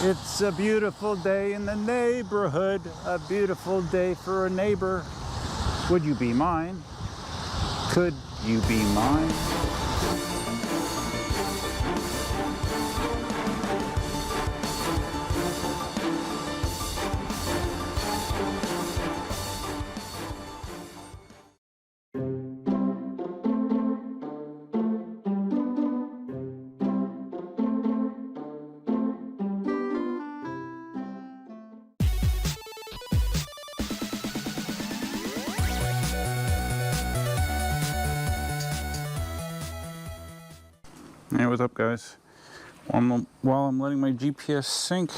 It's a beautiful day in the neighborhood, a beautiful day for a neighbor. Would you be mine? Could you be mine? Hey, what's up, guys? While I'm letting my GPS sync,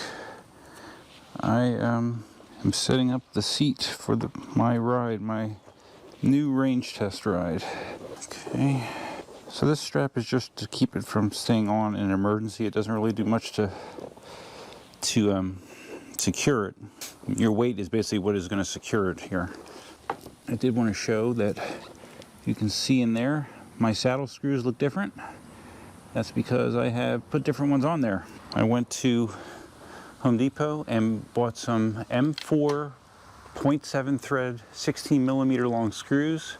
I am setting up the seat for my ride, my new range test ride. Okay, so this strap is just to keep it from staying on in an emergency. It doesn't really do much to secure it. Your weight is basically what is going to secure it here. I did want to show that you can see in there my saddle screws look different. That's because I have put different ones on there. I went to Home Depot and bought some M4 0.7 thread 16 millimeter long screws.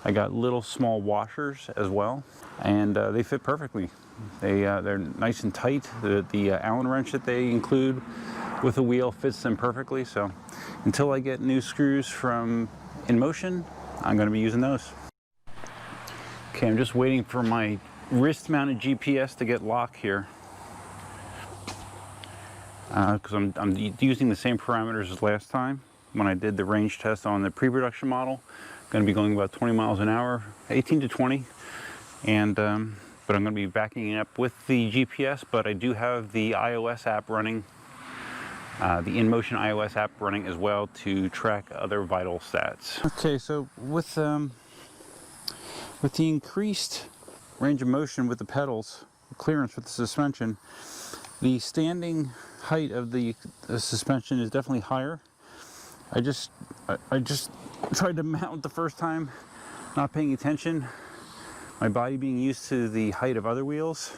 I got little small washers as well, and they fit perfectly. They're nice and tight. The Allen wrench that they include with the wheel fits them perfectly. So until I get new screws from Inmotion, I'm going to be using those. Okay, I'm just waiting for my wrist-mounted GPS to get locked here, because I'm using the same parameters as last time when I did the range test on the pre-production model. I'm going to be going about 20 miles an hour, 18 to 20, and but I'm going to be backing it up with the GPS. But I do have the iOS app running, the Inmotion iOS app running as well to track other vital stats. Okay, so with the increased range of motion with the pedals, clearance with the suspension, the standing height of the suspension is definitely higher. I just tried to mount the first time, not paying attention, my body being used to the height of other wheels,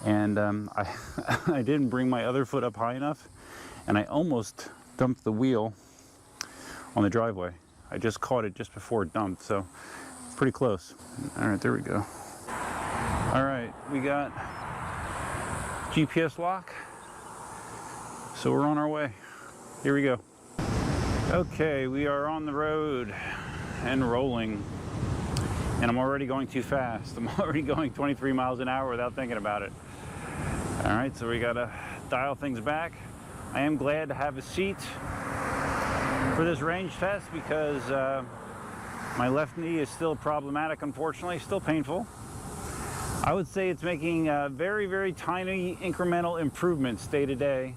and I didn't bring my other foot up high enough, and I almost dumped the wheel on the driveway. I just caught it just before it dumped, so pretty close. All right, there we go. All right, we got GPS lock, so we're on our way. Here we go. Okay, we are on the road and rolling, and I'm already going too fast. I'm already going 23 miles an hour without thinking about it. All right, so we gotta dial things back. I am glad to have a seat for this range test because my left knee is still problematic, unfortunately, still painful. I would say it's making very, very tiny incremental improvements day to day.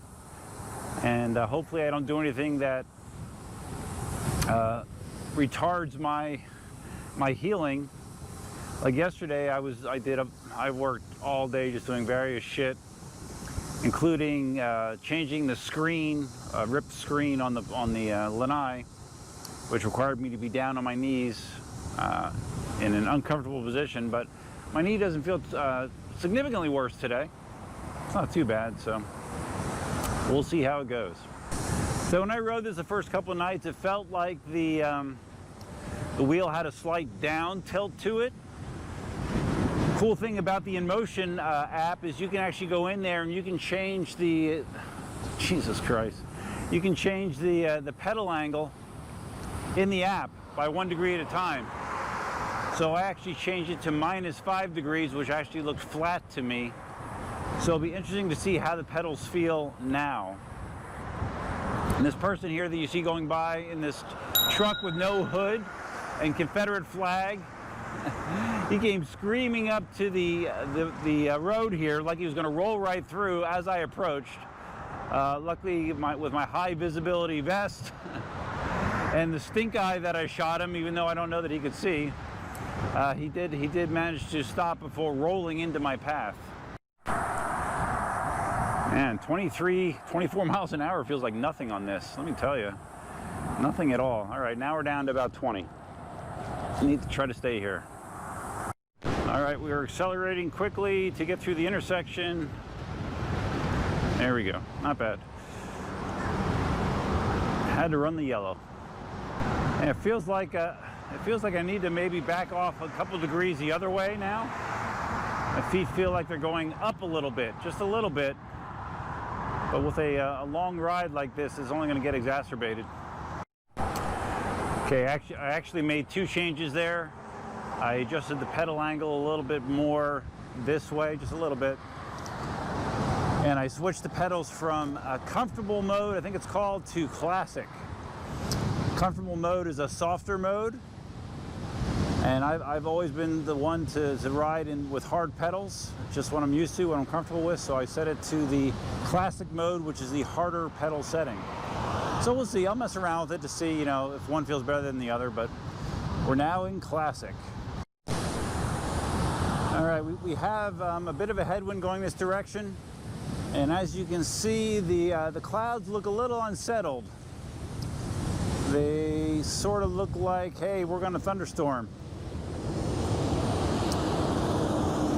And hopefully I don't do anything that retards my healing. Like yesterday, I worked all day just doing various shit, including changing the screen, ripped screen on the lanai, which required me to be down on my knees in an uncomfortable position, but my knee doesn't feel significantly worse today. It's not too bad, so we'll see how it goes. So when I rode this the first couple of nights, it felt like the wheel had a slight down tilt to it. Cool thing about the Inmotion app is you can actually go in there and you can change the, Jesus Christ, you can change the pedal angle in the app by 1 degree at a time. So I actually changed it to -5 degrees, which actually looked flat to me. So it'll be interesting to see how the pedals feel now. And this person here that you see going by in this truck with no hood and Confederate flag, he came screaming up to the road here like he was going to roll right through as I approached. Luckily, with my high visibility vest and the stink eye that I shot him, even though I don't know that he could see, he did manage to stop before rolling into my path. Man, 24 miles an hour feels like nothing on this, let me tell you. Nothing at all. All right, now we're down to about 20. I need to try to stay here. All right, we are accelerating quickly to get through the intersection. There we go. Not bad. Had to run the yellow. And it feels like I need to maybe back off a couple degrees the other way now. My feet feel like they're going up a little bit, just a little bit. But with a long ride like this, it's only going to get exacerbated. Okay, I actually made two changes there. I adjusted the pedal angle a little bit more this way, just a little bit. And I switched the pedals from comfortable mode, I think it's called, to classic. Comfortable mode is a softer mode. And I've always been the one to ride in with hard pedals, just what I'm used to, what I'm comfortable with. So I set it to the classic mode, which is the harder pedal setting. So we'll see. I'll mess around with it to see, you know, if one feels better than the other. But we're now in classic. All right, we have a bit of a headwind going this direction, and as you can see, the clouds look a little unsettled. They sort of look like, hey, we're going to thunderstorm.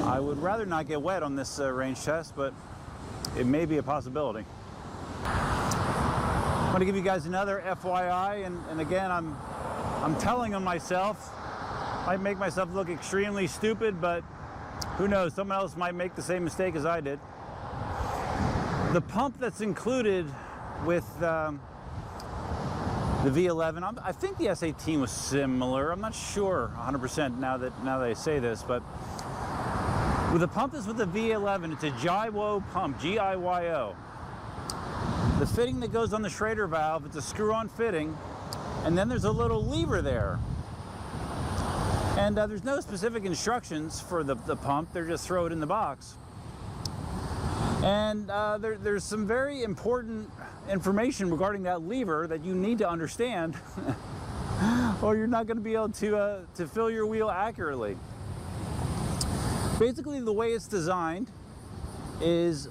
I would rather not get wet on this range test, but it may be a possibility. I'm going to give you guys another FYI, and again, I'm telling on myself. Might make myself look extremely stupid, but who knows? Someone else might make the same mistake as I did. The pump that's included with the V11, I think the S18 was similar. I'm not sure 100% now that I say this, but with the pump that's with the V11, it's a gywo pump, G-I-Y-O. The fitting that goes on the Schrader valve, it's a screw-on fitting, and then there's a little lever there. And there's no specific instructions for the pump, they're just throw it in the box. And there's some very important information regarding that lever that you need to understand or you're not going to be able to fill your wheel accurately. Basically, the way it's designed is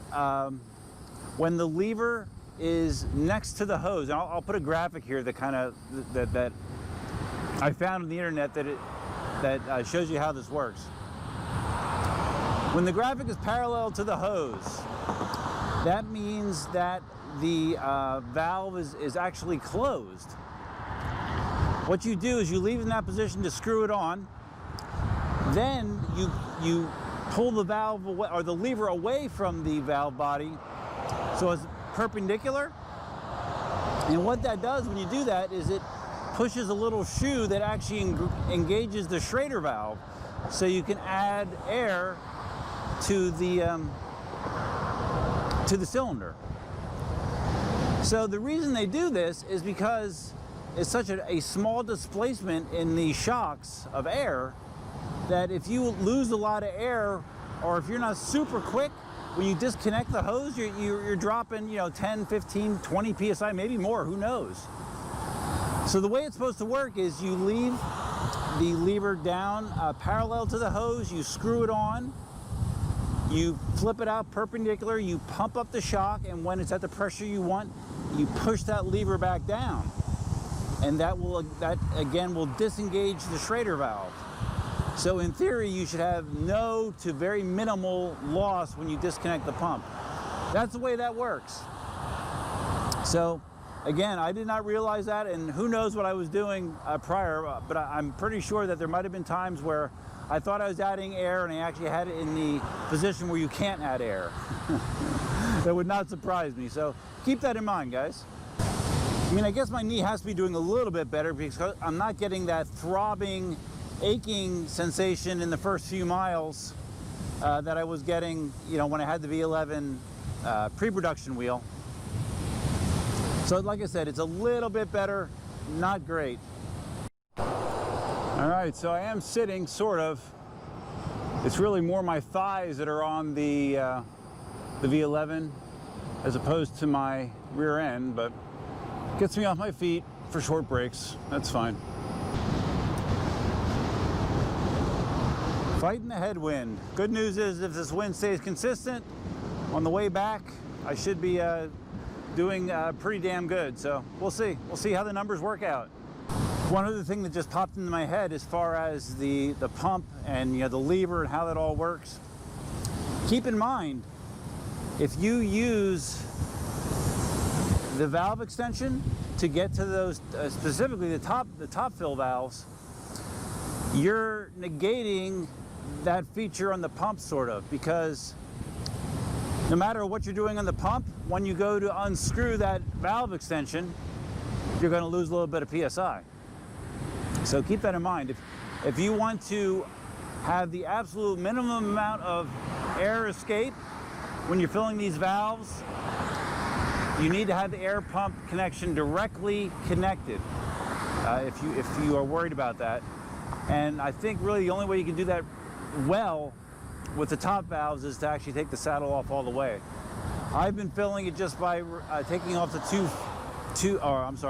when the lever is next to the hose. And I'll put a graphic here that that I found on the internet that shows you how this works. When the graphic is parallel to the hose, that means that the valve is actually closed. What you do is you leave it in that position to screw it on. Then you pull the valve away, or the lever away from the valve body, so it's perpendicular. And what that does when you do that is it pushes a little shoe that actually engages the Schrader valve, so you can add air to the cylinder. So the reason they do this is because it's such a small displacement in the shocks of air that if you lose a lot of air, or if you're not super quick, when you disconnect the hose, you're dropping, 10, 15, 20 PSI, maybe more, who knows? So the way it's supposed to work is you leave the lever down parallel to the hose, you screw it on, you flip it out perpendicular, you pump up the shock, and when it's at the pressure you want, you push that lever back down. And that again will disengage the Schrader valve. So in theory, you should have no to very minimal loss when you disconnect the pump. That's the way that works. So again, I did not realize that, and who knows what I was doing prior, but I'm pretty sure that there might have been times where I thought I was adding air and I actually had it in the position where you can't add air. That would not surprise me, so keep that in mind, guys. I mean, I guess my knee has to be doing a little bit better because I'm not getting that throbbing, aching sensation in the first few miles that I was getting, when I had the V11 pre-production wheel. So like I said, it's a little bit better, not great. All right, so I am sitting, sort of. It's really more my thighs that are on the V11 as opposed to my rear end, but gets me off my feet for short breaks. That's fine. Fighting the headwind. Good news is if this wind stays consistent on the way back, I should be doing pretty damn good. So we'll see. We'll see how the numbers work out. One other thing that just popped into my head as far as the pump and the lever and how that all works. Keep in mind, If you use the valve extension to get to those, specifically the top fill valves, you're negating that feature on the pump, sort of, because no matter what you're doing on the pump, when you go to unscrew that valve extension, you're going to lose a little bit of PSI. So keep that in mind. If you want to have the absolute minimum amount of air escape when you're filling these valves, you need to have the air pump connection directly connected, if you are worried about that. And I think really the only way you can do that well with the top valves is to actually take the saddle off all the way. I've been filling it just by taking off the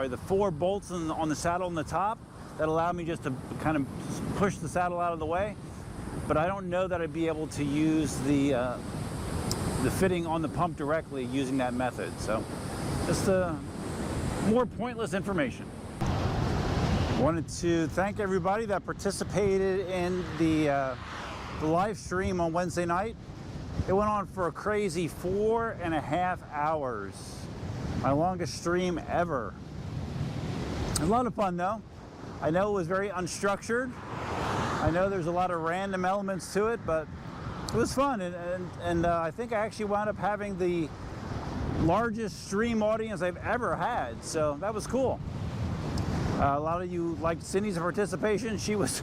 the 4 bolts on the saddle on the top that allow me just to kind of push the saddle out of the way. But I don't know that I'd be able to use the fitting on the pump directly using that method. So just more pointless information. Wanted to thank everybody that participated in the live stream on Wednesday night. It went on for a crazy 4.5 hours. My longest stream ever. A lot of fun though. I know it was very unstructured. I know there's a lot of random elements to it, but it was fun. And I think I actually wound up having the largest stream audience I've ever had. So that was cool. A lot of you liked Cindy's participation. She was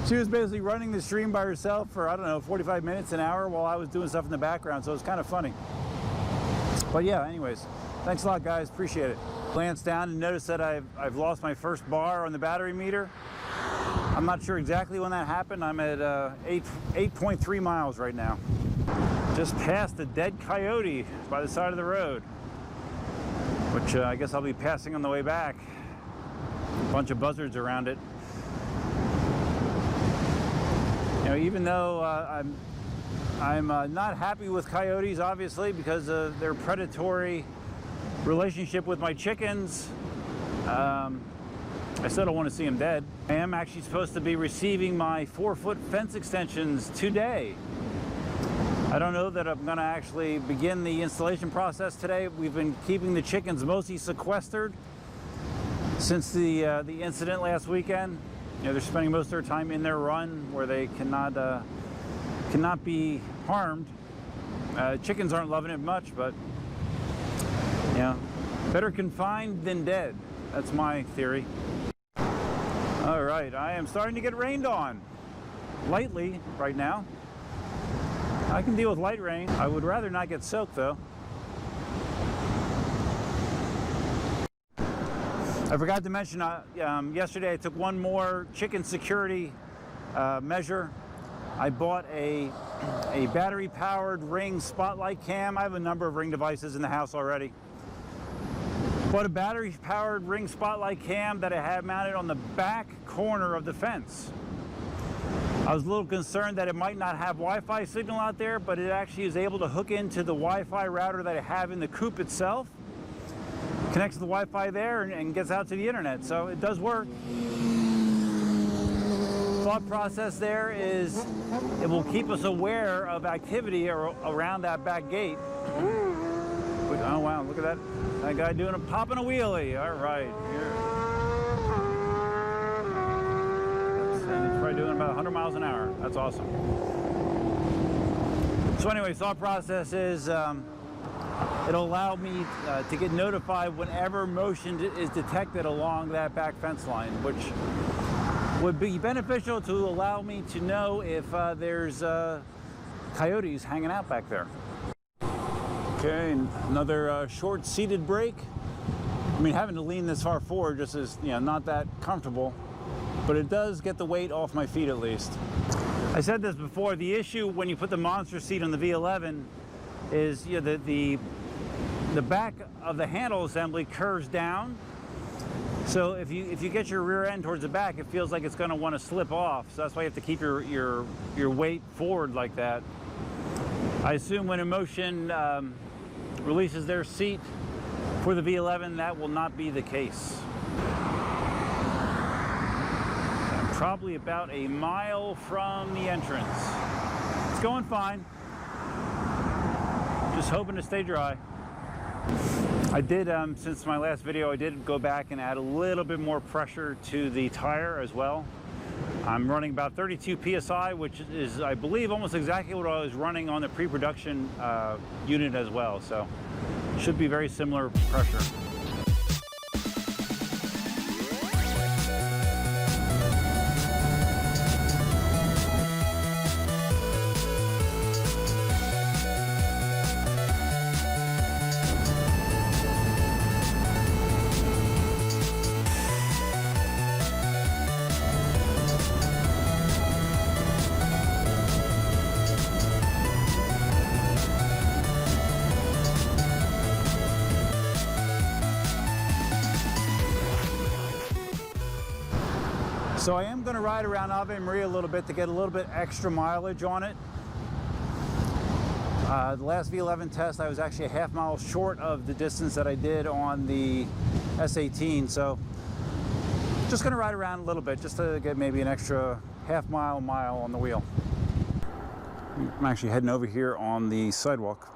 basically running the stream by herself for, I don't know, 45 minutes, an hour, while I was doing stuff in the background, so it was kind of funny. But yeah, anyways, thanks a lot, guys. Appreciate it. Glanced down and noticed that I've lost my first bar on the battery meter. I'm not sure exactly when that happened. I'm at 8.3 miles right now. Just passed a dead coyote by the side of the road, which I guess I'll be passing on the way back. A bunch of buzzards around it. You know, even though I'm not happy with coyotes, obviously, because of their predatory relationship with my chickens, I still don't want to see them dead. I am actually supposed to be receiving my 4-foot fence extensions today. I don't know that I'm going to actually begin the installation process today. We've been keeping the chickens mostly sequestered since the incident last weekend. You know, they're spending most of their time in their run where they cannot be harmed. Chickens aren't loving it much, but you know, better confined than dead. That's my theory. All right, I am starting to get rained on lightly right now. I can deal with light rain. I would rather not get soaked though. I forgot to mention, yesterday I took one more chicken security measure. I bought a battery-powered Ring spotlight cam. I have a number of Ring devices in the house already. Bought a battery-powered Ring spotlight cam that I had mounted on the back corner of the fence. I was a little concerned that it might not have Wi-Fi signal out there, but it actually is able to hook into the Wi-Fi router that I have in the coop itself. Connects to the Wi-Fi there and gets out to the internet, so it does work. Thought process there is it will keep us aware of activity around that back gate. Oh wow, look at that. That guy popping a wheelie. All right. And it's probably doing about 100 miles an hour. That's awesome. So anyway, thought process is it'll allow me to get notified whenever motion is detected along that back fence line, which would be beneficial to allow me to know if there's coyotes hanging out back there. Okay, another short seated break. I mean, having to lean this far forward just is, you know, not that comfortable, but it does get the weight off my feet at least. I said this before, the issue when you put the monster seat on the V11 is, you know, the back of the handle assembly curves down. So if you get your rear end towards the back, it feels like it's going to want to slip off. So that's why you have to keep your weight forward like that. I assume when Inmotion releases their seat for the V11, that will not be the case. I'm probably about a mile from the entrance. It's going fine. Just hoping to stay dry. I did, since my last video, I did go back and add a little bit more pressure to the tire as well. I'm running about 32 PSI, which is, I believe, almost exactly what I was running on the pre-production unit as well. So should be very similar pressure. So I am going to ride around Ave Maria a little bit to get a little bit extra mileage on it. The last V11 test, I was actually a half mile short of the distance that I did on the S18. So just going to ride around a little bit just to get maybe an extra half mile on the wheel. I'm actually heading over here on the sidewalk.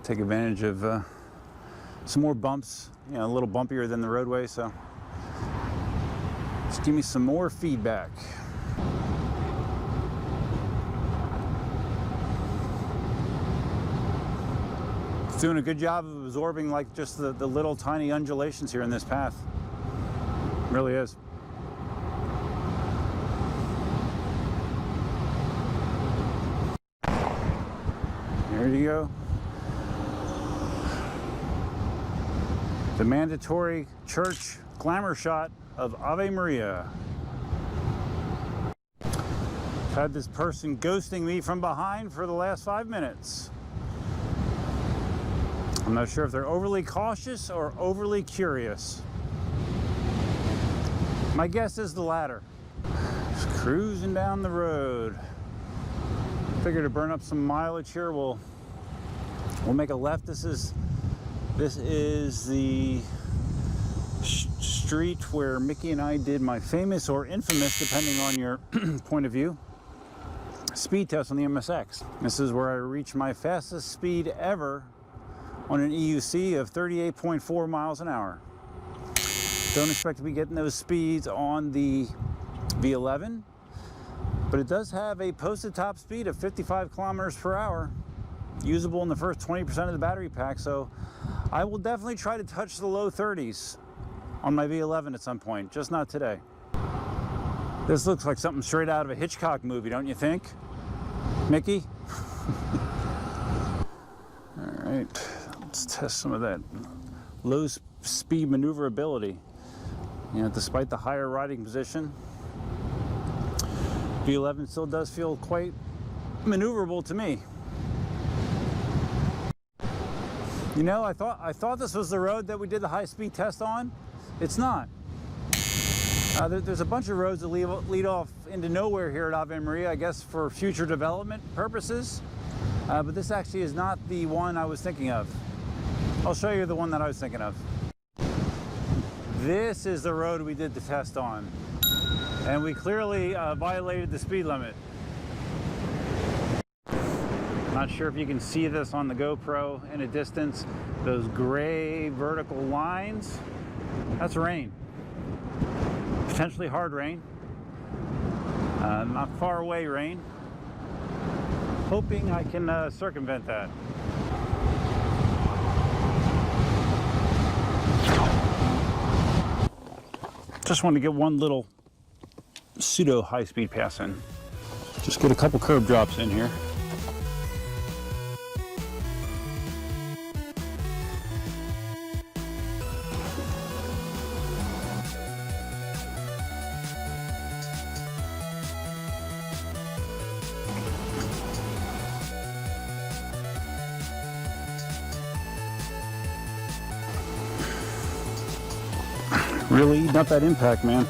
Take advantage of some more bumps, you know, a little bumpier than the roadway. So just give me some more feedback. It's doing a good job of absorbing like just the little tiny undulations here in this path. It really is. There you go. The mandatory church glamour shot of Ave Maria. I've had this person ghosting me from behind for the last 5 minutes. I'm not sure if they're overly cautious or overly curious. My guess is the latter. Just cruising down the road. Figure to burn up some mileage here, we'll make a left. This is the street where Mickey and I did my famous or infamous, depending on your point of view, speed test on the MSX. This is where I reached my fastest speed ever on an EUC of 38.4 miles an hour. Don't expect to be getting those speeds on the V11, but it does have a posted top speed of 55 kilometers per hour, usable in the first 20% of the battery pack. So I will definitely try to touch the low 30s on my V11 at some point, just not today. This looks like something straight out of a Hitchcock movie, don't you think, Mickey? All right, let's test some of that low speed maneuverability. You know, despite the higher riding position, V11 still does feel quite maneuverable to me. You know, I thought this was the road that we did the high-speed test on. It's not. There's a bunch of roads that lead off into nowhere here at Ave Maria, I guess for future development purposes. But this actually is not the one I was thinking of. I'll show you the one that I was thinking of. This is the road we did the test on. And we clearly violated the speed limit. Not sure if you can see this on the GoPro in a distance. Those gray vertical lines, that's rain. Potentially hard rain. Not far away rain. Hoping I can circumvent that. Just want to get one little pseudo high-speed pass in. Just get a couple curb drops in here. Really eating up that impact, man.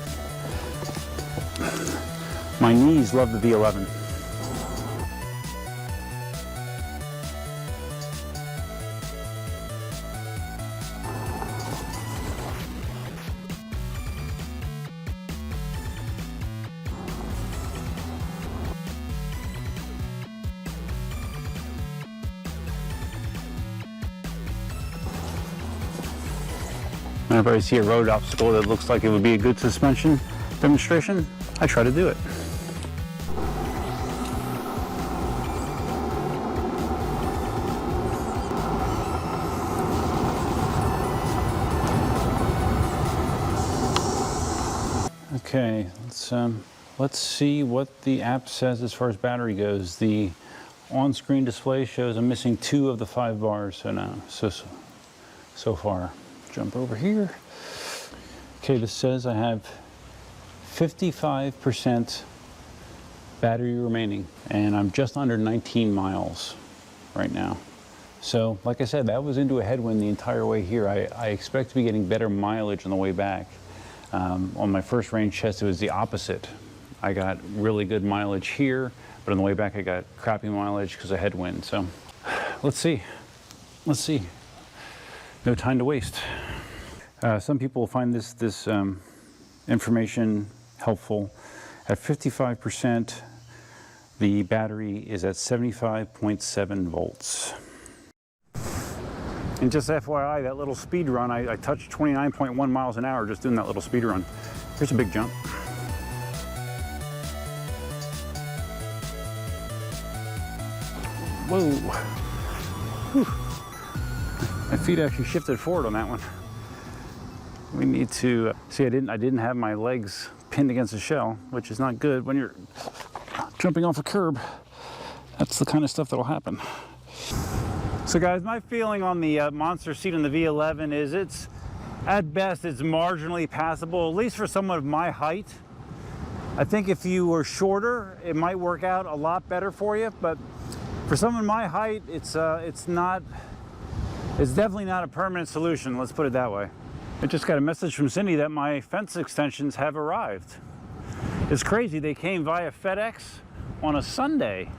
My knees love the V11. Whenever I see a road obstacle that looks like it would be a good suspension demonstration, I try to do it. Okay, let's see what the app says as far as battery goes. The on-screen display shows I'm missing 2 of the 5 bars, so far. Jump over here. Okay, this says I have 55% battery remaining, and I'm just under 19 miles right now. So, like I said, that was into a headwind the entire way here. I expect to be getting better mileage on the way back. On my first range test, it was the opposite. I got really good mileage here, but on the way back, I got crappy mileage because of headwind. So, let's see. Let's see. No time to waste. Some people find this information helpful. At 55%, the battery is at 75.7 volts. And just FYI, that little speed run, I touched 29.1 miles an hour just doing that little speed run. Here's a big jump. Whoa. Whew. My feet actually shifted forward on that one. We need to see. I didn't have my legs pinned against the shell, which is not good when you're jumping off a curb. That's the kind of stuff that'll happen. So guys, my feeling on the monster seat in the V11 is at best it's marginally passable, at least for someone of my height. I think if you were shorter, it might work out a lot better for you, but for someone my height, it's definitely not a permanent solution, let's put it that way. I just got a message from Cindy that my fence extensions have arrived. It's crazy, they came via FedEx on a Sunday.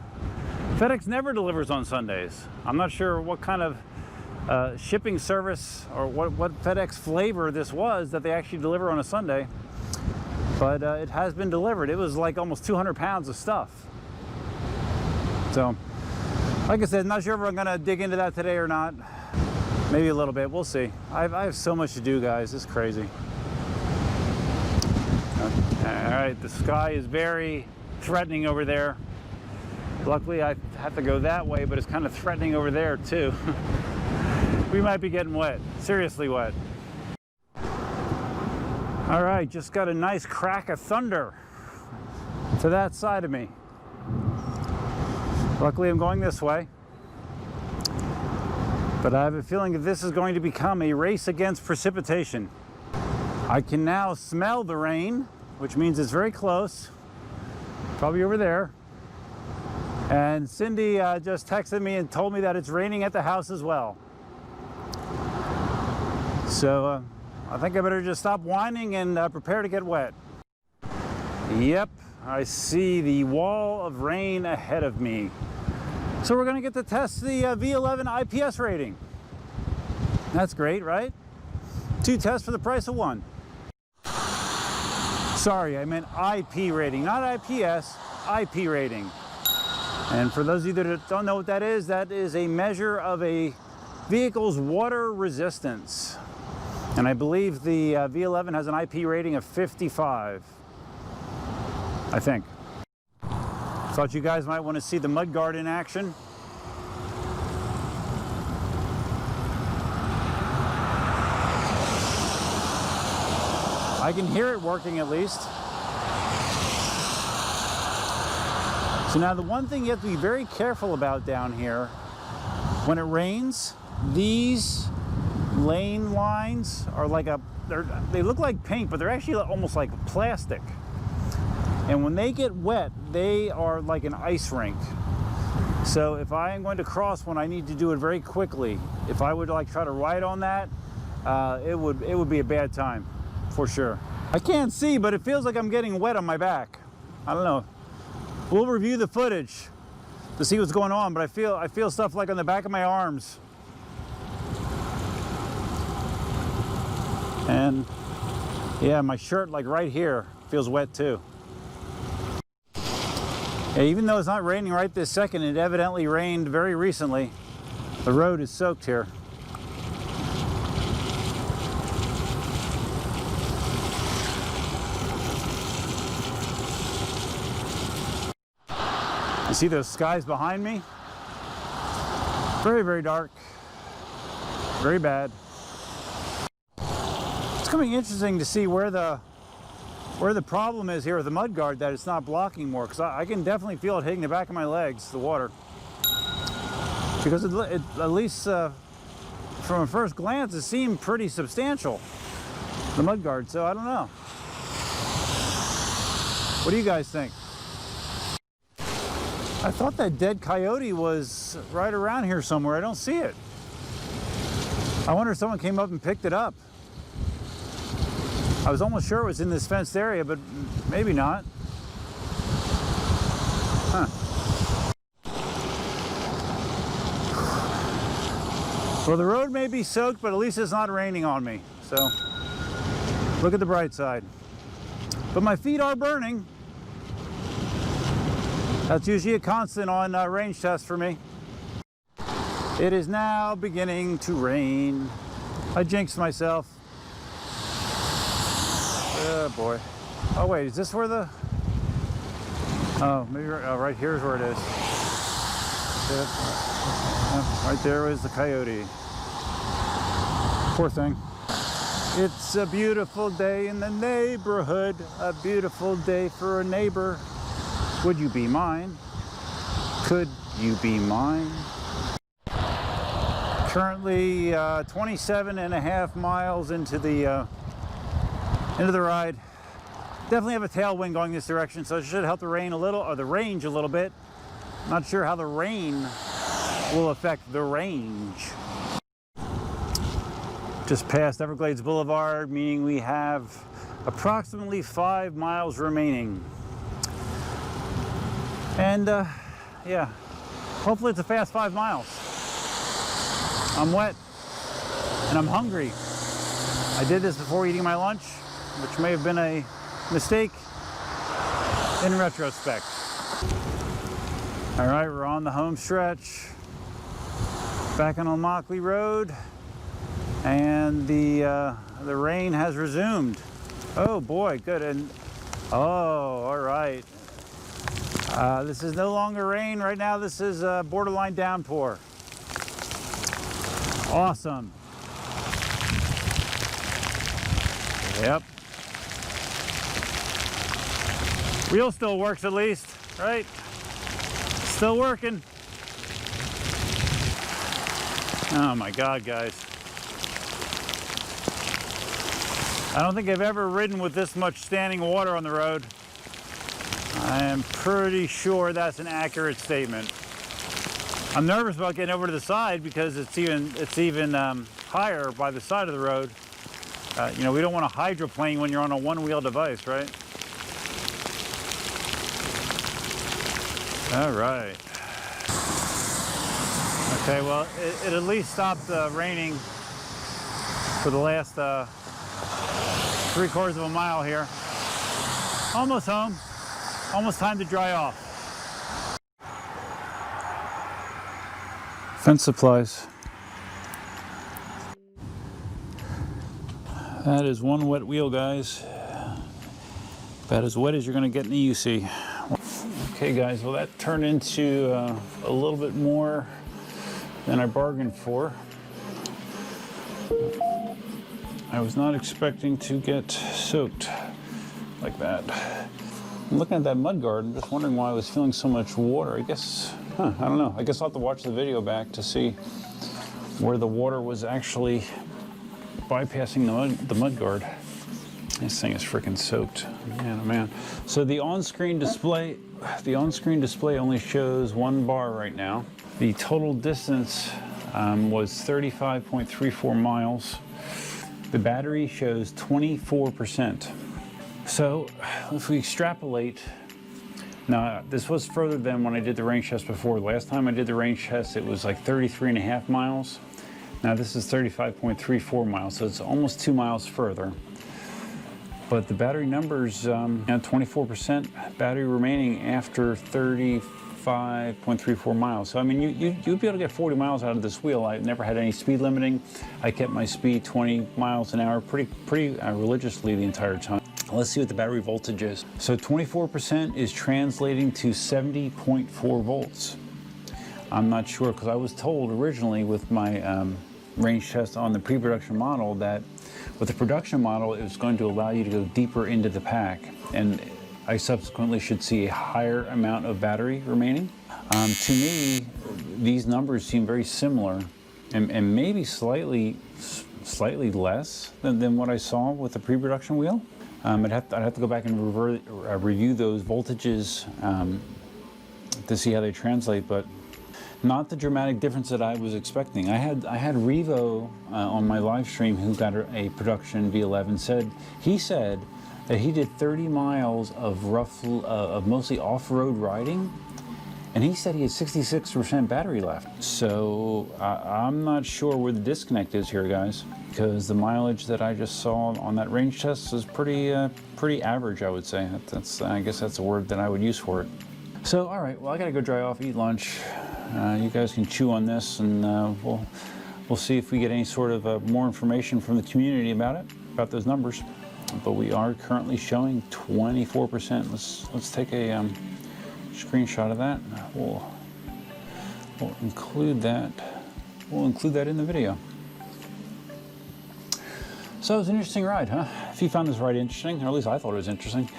FedEx never delivers on Sundays. I'm not sure what kind of shipping service or what FedEx flavor this was that they actually deliver on a Sunday, but it has been delivered. It was like almost 200 pounds of stuff. So, like I said, not sure if I'm gonna dig into that today or not. Maybe a little bit, we'll see. I have so much to do, guys, it's crazy. All right, the sky is very threatening over there. Luckily, I have to go that way, but it's kind of threatening over there, too. We might be getting wet, seriously wet. All right, just got a nice crack of thunder to that side of me. Luckily, I'm going this way. But I have a feeling that this is going to become a race against precipitation. I can now smell the rain, which means it's very close, probably over there. And Cindy just texted me and told me that it's raining at the house as well. So I think I better just stop whining and prepare to get wet. Yep, I see the wall of rain ahead of me. So we're gonna get to test the V11 IPS rating. That's great, right? 2 tests for the price of 1. Sorry, I meant IP rating, not IPS, IP rating. And for those of you that don't know what that is a measure of a vehicle's water resistance. And I believe the V11 has an IP rating of 55, I think. Thought you guys might want to see the mudguard in action. I can hear it working at least. So now the one thing you have to be very careful about down here, when it rains, these lane lines are like they look like paint, but they're actually almost like plastic. And when they get wet, they are like an ice rink. So if I am going to cross one, I need to do it very quickly. If I would like try to ride on that, it would be a bad time, for sure. I can't see, but it feels like I'm getting wet on my back. I don't know. We'll review the footage to see what's going on, but I feel stuff like on the back of my arms. And yeah, my shirt like right here feels wet too. Yeah, even though it's not raining right this second, it evidently rained very recently. The road is soaked here. You see those skies behind me? Very, very dark. Very bad. It's going to be interesting to see where the problem is here with the mud guard, that it's not blocking more, because I can definitely feel it hitting the back of my legs, the water. Because it at least from a first glance, it seemed pretty substantial, the mud guard, so I don't know. What do you guys think? I thought that dead coyote was right around here somewhere. I don't see it. I wonder if someone came up and picked it up. I was almost sure it was in this fenced area, but maybe not. Huh. Well, the road may be soaked, but at least it's not raining on me. So, look at the bright side. But my feet are burning. That's usually a constant on range tests for me. It is now beginning to rain. I jinxed myself. Oh boy. Oh wait, is this where the... Oh, maybe right here's where it is. Right there is the coyote. Poor thing. It's a beautiful day in the neighborhood. A beautiful day for a neighbor. Would you be mine? Could you be mine? Currently 27.5 miles into the ride. Definitely have a tailwind going this direction, so it should help the rain a little, or the range a little bit. Not sure how the rain will affect the range. Just past Everglades Boulevard, meaning we have approximately 5 miles remaining. And yeah, hopefully it's a fast 5 miles. I'm wet and I'm hungry. I did this before eating my lunch, which may have been a mistake in retrospect. All right, we're on the home stretch, back on Mockley Road, and the rain has resumed. Oh boy, good. And oh, all right. This is no longer rain right now. This is borderline downpour. Awesome. Yep. Wheel still works at least, right? Still working. Oh my God, guys. I don't think I've ever ridden with this much standing water on the road. I am pretty sure that's an accurate statement. I'm nervous about getting over to the side because it's even higher by the side of the road. You know, we don't want to hydroplane when you're on a one-wheel device, right? All right. Okay, well, it at least stopped raining for the last 3/4 of a mile here. Almost home. Almost time to dry off. Fence supplies. That is one wet wheel, guys. About as wet as you're going to get in the UC. Okay, guys, well, that turned into a little bit more than I bargained for. I was not expecting to get soaked like that. I'm looking at that mud guard and just wondering why I was feeling so much water. I guess, I don't know. I guess I'll have to watch the video back to see where the water was actually bypassing the mud guard. This thing is freaking soaked. Man, oh man. So the on-screen display only shows 1 bar right now. The total distance was 35.34 miles. The battery shows 24%. So if we extrapolate, now this was further than when I did the range test before. Last time I did the range test, it was like 33.5 miles. Now this is 35.34 miles, so it's almost 2 miles further. But the battery numbers, 24% battery remaining after 35.34 miles. So I mean, you'd be able to get 40 miles out of this wheel. I never had any speed limiting. I kept my speed 20 miles an hour pretty religiously the entire time. Let's see what the battery voltage is. So 24% is translating to 70.4 volts. I'm not sure, because I was told originally with my range test on the pre-production model that with the production model it was going to allow you to go deeper into the pack, and I subsequently should see a higher amount of battery remaining. To me, these numbers seem very similar, and maybe slightly less than what I saw with the pre-production wheel. I'd have to go back and review those voltages to see how they translate, but not the dramatic difference that I was expecting. I had Revo on my live stream who got a production V11. He said that he did 30 miles of mostly off-road riding, and he said he had 66% battery left. So I'm not sure where the disconnect is here, guys, because the mileage that I just saw on that range test is pretty average, I would say. I guess that's a word that I would use for it. So, all right, well, I gotta go dry off, eat lunch. You guys can chew on this, and we'll see if we get any sort of more information from the community about those numbers. But we are currently showing 24%. Let's take a screenshot of that. We'll include that. We'll include that in the video. So it was an interesting ride, huh? If you found this ride interesting, or at least I thought it was interesting,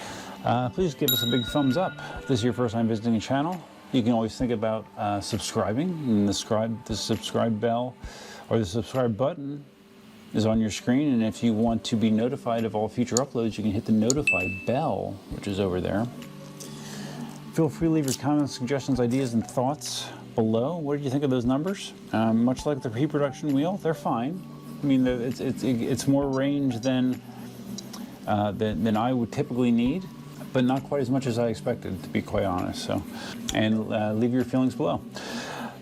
please give us a big thumbs up. If this is your first time visiting the channel, you can always think about subscribing, and the subscribe bell or the subscribe button is on your screen, and if you want to be notified of all future uploads, you can hit the notify bell, which is over there. Feel free to leave your comments, suggestions, ideas, and thoughts below. What did you think of those numbers? Much like the pre-production wheel, they're fine. I mean, it's more range than I would typically need, but not quite as much as I expected, to be quite honest. So, and leave your feelings below.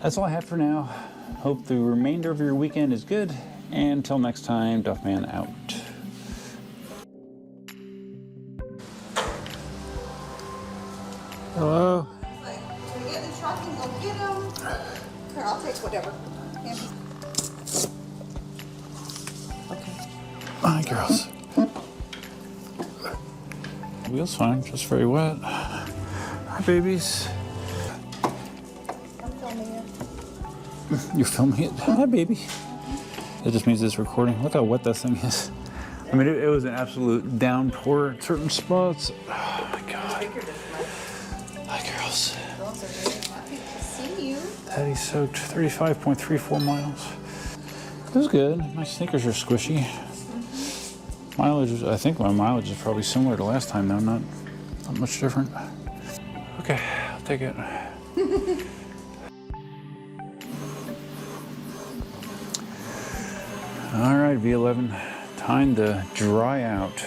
That's all I have for now. Hope the remainder of your weekend is good. And until next time, Duffman out. Hello? Like, can we get in the truck and go get them? Here, I'll take whatever. Okay. Hi, girls. Wheel's fine, just very wet. Hi, babies. I'm filming it. You're filming it? Hi, baby. That just means it's recording. Look how wet that thing is. I mean, it was an absolute downpour at certain spots. Oh my God. Hi, girls. Girls are very happy to see you. Daddy's soaked. 35.34 miles. It was good. My sneakers are squishy. Mileage, I think my mileage is probably similar to last time, though. Not much different. Okay, I'll take it. All right, V11, time to dry out.